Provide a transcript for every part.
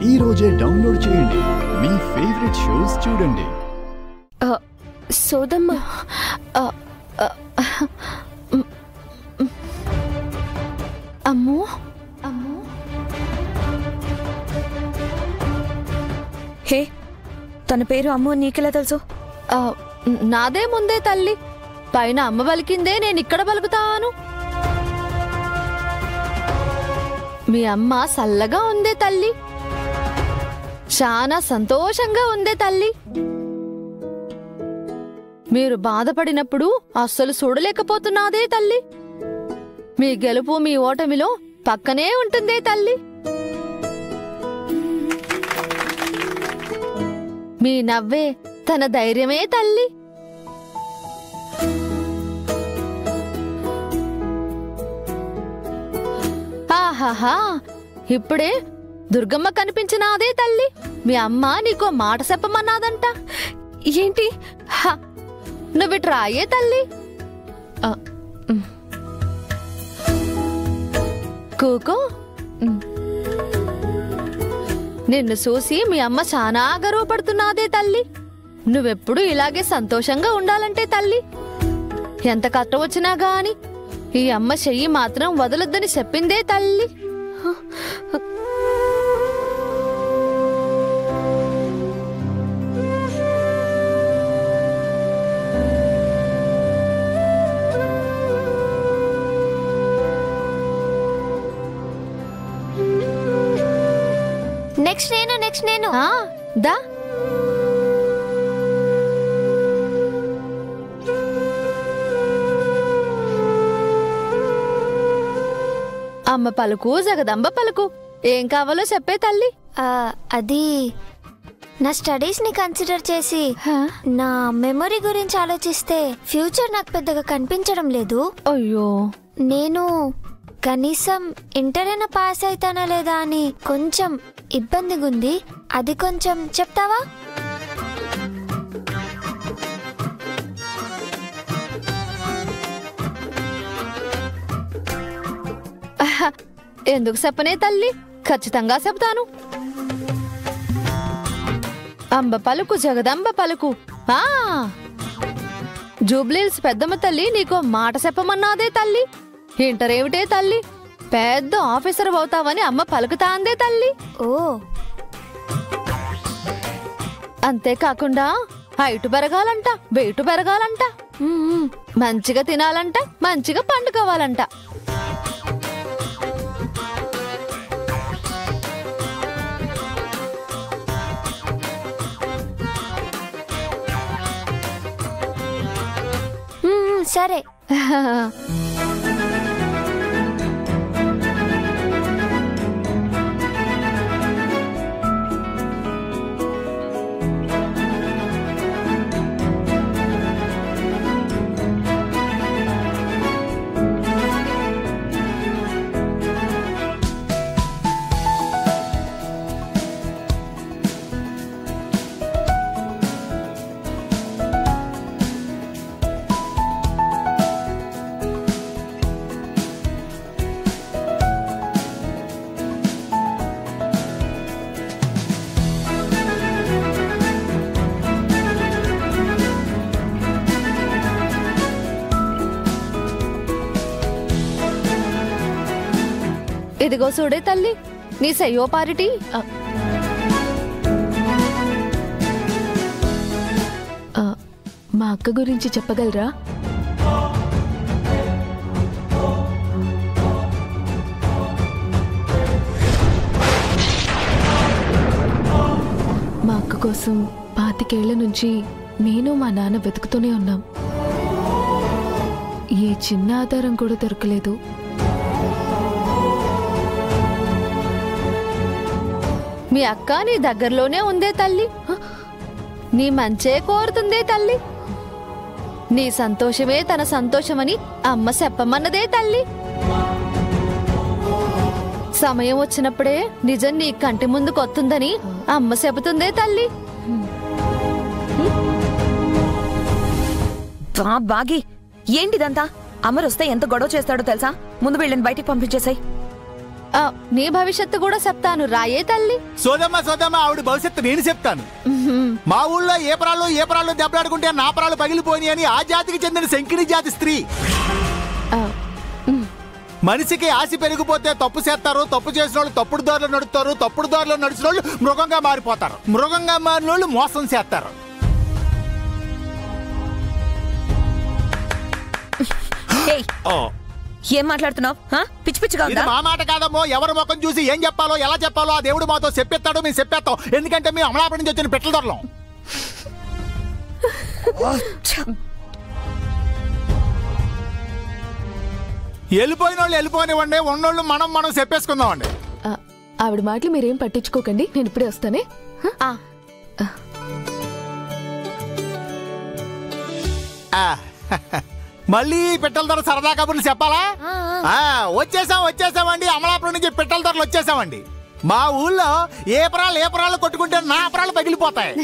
ఈ రోజే డౌన్లోడ్ చేయండి. మీ ఫేవరెట్ షోస్ చూడండి. సోదమ్మ, అమ్మో అమ్మో, హే, తన పేరు అమ్ము నీకెలా తెలుసు? నాదే ముందే తల్లి. పైన అమ్మ పలికిందే నేనిక్కడ పలుకుతాను. మీ అమ్మ సల్లగా ఉందే తల్లి, చాలా సంతోషంగా ఉందే తల్లి. మీరు బాధపడినప్పుడు అస్సలు చూడలేకపోతున్నాదే తల్లి. మీ గెలుపు మీ ఓటమిలో పక్కనే ఉంటుందే తల్లి. మీ నవ్వే తన ధైర్యమే తల్లి. ఆహాహా, ఇప్పుడే దుర్గమ్మ కనిపించినాదే తల్లి. మీ అమ్మ నీకో మాట చెప్పమన్నాదంట. ఏంటి? నువ్విటు రాయే తల్లి. కూకో, నిన్ను చూసి మీ అమ్మ చాలా గర్వపడుతున్నాదే తల్లి. నువ్వెప్పుడు ఇలాగే సంతోషంగా ఉండాలంటే తల్లి. ఎంత కష్టం వచ్చినా గాని ఈ అమ్మ చెయ్యి మాత్రం వదలొద్దని చెప్పిందే తల్లి. నెక్స్ట్ నేను దా. అమ్మ పలుకు, జగదంబ పలుకు. ఏం కావాలో చెప్పే తల్లి. అది నా స్టడీస్ ని కన్సిడర్ చేసి నా మెమరీ గురించి ఆలోచిస్తే ఫ్యూచర్ నాకు పెద్దగా కనిపించడం లేదు. అయ్యో, నేను కనీసం ఇంటర్ అయినా పాస్ అవుతానా లేదా అని కొంచెం ఇబ్బందిగా ఉంది. అది కొంచెం చెప్తావా? ఎందుకు చెప్పనే తల్లి, ఖచ్చితంగా చెప్తాను. అంబ పలుకు, జగదంబ పలుకు. జూబ్లీహిల్స్ పెద్దమ్మ తల్లి నీకో మాట చెప్పమన్నాదే తల్లి. ఇంటర్ ఏమిటే తల్లి, పెద్ద ఆఫీసర్ అవుతావని అమ్మ పలుకుతాందే తల్లి. ఓ, అంతేకాకుండా హైటు పెరగాలంట, వెయిట్ పెరగాలంట, మంచిగా తినాలంట, మంచిగా పండుకోవాలంట. సరే. ఇదిగో చూడే తల్లి నీ సయ్యో పారిటీ. మా అక్క గురించి చెప్పగలరా? మా అక్క కోసం 25 ఏళ్ల నుంచి నేను మా నాన్న వెతుకుతూనే ఉన్నాం. ఏ చిన్న ఆధారం కూడా దొరకలేదు. మీ అక్క నీ దగ్గరలోనే ఉందే తల్లి. నీ మంచే కోరుతుందే తల్లి. నీ సంతోషమే తన సంతోషమని అమ్మ చెప్పమన్నదే తల్లి. సమయం వచ్చినప్పుడే నిజం నీ కంటి ముందుకు వస్తుందని అమ్మ చెబుతుందే తల్లి. బాగి, ఏంటిదంతా? అమర్ వస్తే ఎంత గొడవ చేస్తాడో తెలుసా? ముందు వీళ్ళని బయటికి పంపించేసాయి. నీ భవిష్యత్తు కూడా చెప్తాను రాయే తల్లి. సోదమ్మా ఆవిడ భవిష్యత్తు నేను చెప్తాను. మా ఊళ్ళో ఏ పరాళ్ళు దెబ్బలాడుకుంటే నా పరాలు పగిలిపోయి అని ఆ జాతికి చెందిన శంకిని జాతి స్త్రీ. మనిషికి ఆశ పెరిగిపోతే తప్పు చేస్తారు, తప్పు చేసిన వాళ్ళు తప్పుడు దారిలో నడుస్తారు, తప్పుడు దారిలో నడిచిన వాళ్ళు మృగంగా మారిపోతారు, మృగంగా మారిన వాళ్ళు మోసం చేస్తారు. ఏం మాట్లాడుతున్నావు? పిచ్చి పిచ్చిగా ఇది మా మాట కాదమ్మో. ఎవరి ముఖం చూసి ఏం చెప్పాలో ఎలా చెప్పాలో ఆ దేవుడు మాతో చెప్పేస్తాడో మేము చెప్పేస్తాం. ఎందుకంటే మేము అమలాపురం నుంచి వచ్చిన పెట్టల దొరలం. వెళ్ళిపోయిన వాళ్ళు వెళ్ళిపోనివ్వండి, ఉన్నోళ్ళు మనం చెప్పేసుకుందామండి. ఆవిడ మాటలు మీరేం పట్టించుకోకండి, నేను ఇప్పుడే వస్తానే. మళ్ళీ పెట్టెల ధర సరదా కబుర్లు చెప్పాలా? వచ్చేసామండి. అమలాపురం నుంచి పెట్టెల ధరలు వచ్చేసామండి. మా ఊళ్ళో ఏ పరాలు కొట్టుకుంటే నా పరాలు పగిలిపోతాయి.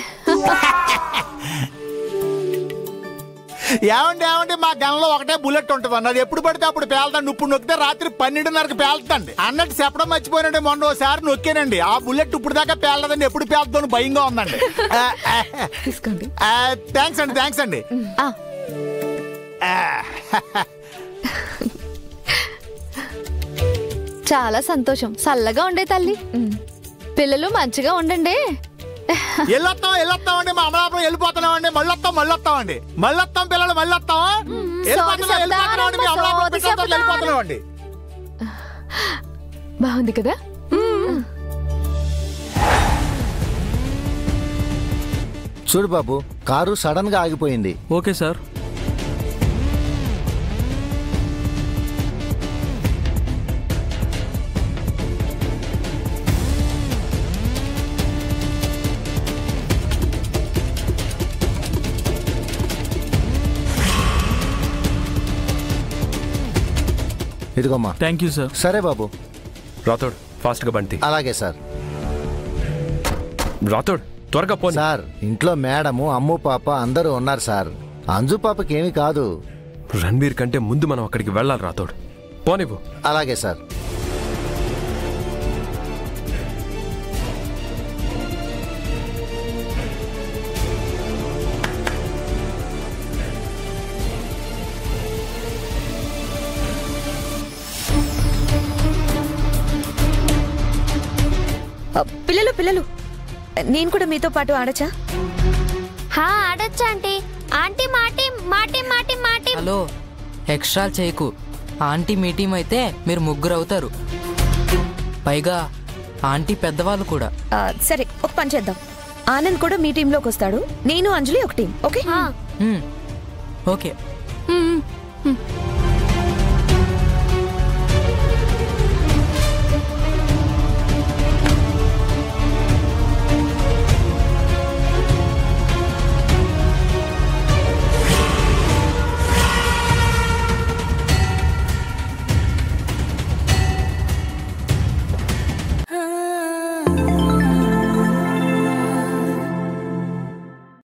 ఏమండి మా గన్లో ఒకటే బుల్లెట్ ఉంటుంది, అది ఎప్పుడు పడితే అప్పుడు పేలుతాండి. ఇప్పుడు నొక్కితే రాత్రి 12:30కి పేలుతాండి అన్నట్టు చెప్పడం మర్చిపోయినండి. మొన్న ఒకసారి నొక్కానండి, ఆ బుల్లెట్ ఇప్పుడు దాకా పేలదండి. ఎప్పుడు పేలుతుందో భయంగా ఉందండి. థ్యాంక్స్ అండి. చాలా సంతోషం. చల్లగా ఉండే తల్లి. పిల్లలు మంచిగా ఉండండి. వెళ్ళొస్తామండి. మా అమలాపురం వెళ్ళిపోతున్నామండి. మళ్ళొస్తాం పిల్లలు, వెళ్ళిపోతున్నామండి. బాగుంది కదా? చూడు బాబు, కారు సడన్ గా ఆగిపోయింది. Okay sir. ఇదిగోమ్మా. Thank you sir. సరే బాబు. రాథోడ్ ఫాస్ట్ గా బండి. అలాగే సార్. రాథోడ్ త్వరగా పో సార్. ఇంట్లో మేడము, అమ్ము, పాప అందరూ ఉన్నారు సార్. అంజు పాపకి ఏమీ కాదు. రణ్వీర్ కంటే ముందు మనం అక్కడికి వెళ్ళాలి రాథోడ్. పోనివ్వు. అలాగే సార్. పిల్లలు నేను కూడా మీతో పాటు ఆడచ్చా? ఆడొచ్చా ఆంటీ? ఆంటీ మాటి. హలో, ఎక్స్ట్రా చేయకు. ఆంటీ మీ టీం అయితే మీరు ముగ్గురు అవుతారు. పైగా ఆంటీ పెద్దవాళ్ళు కూడా. సరే, ఒక పని చేద్దాం. ఆనంద్ కూడా మీ టీంలోకి వస్తాడు. నేను అంజలి ఒక టీం. Okay okay.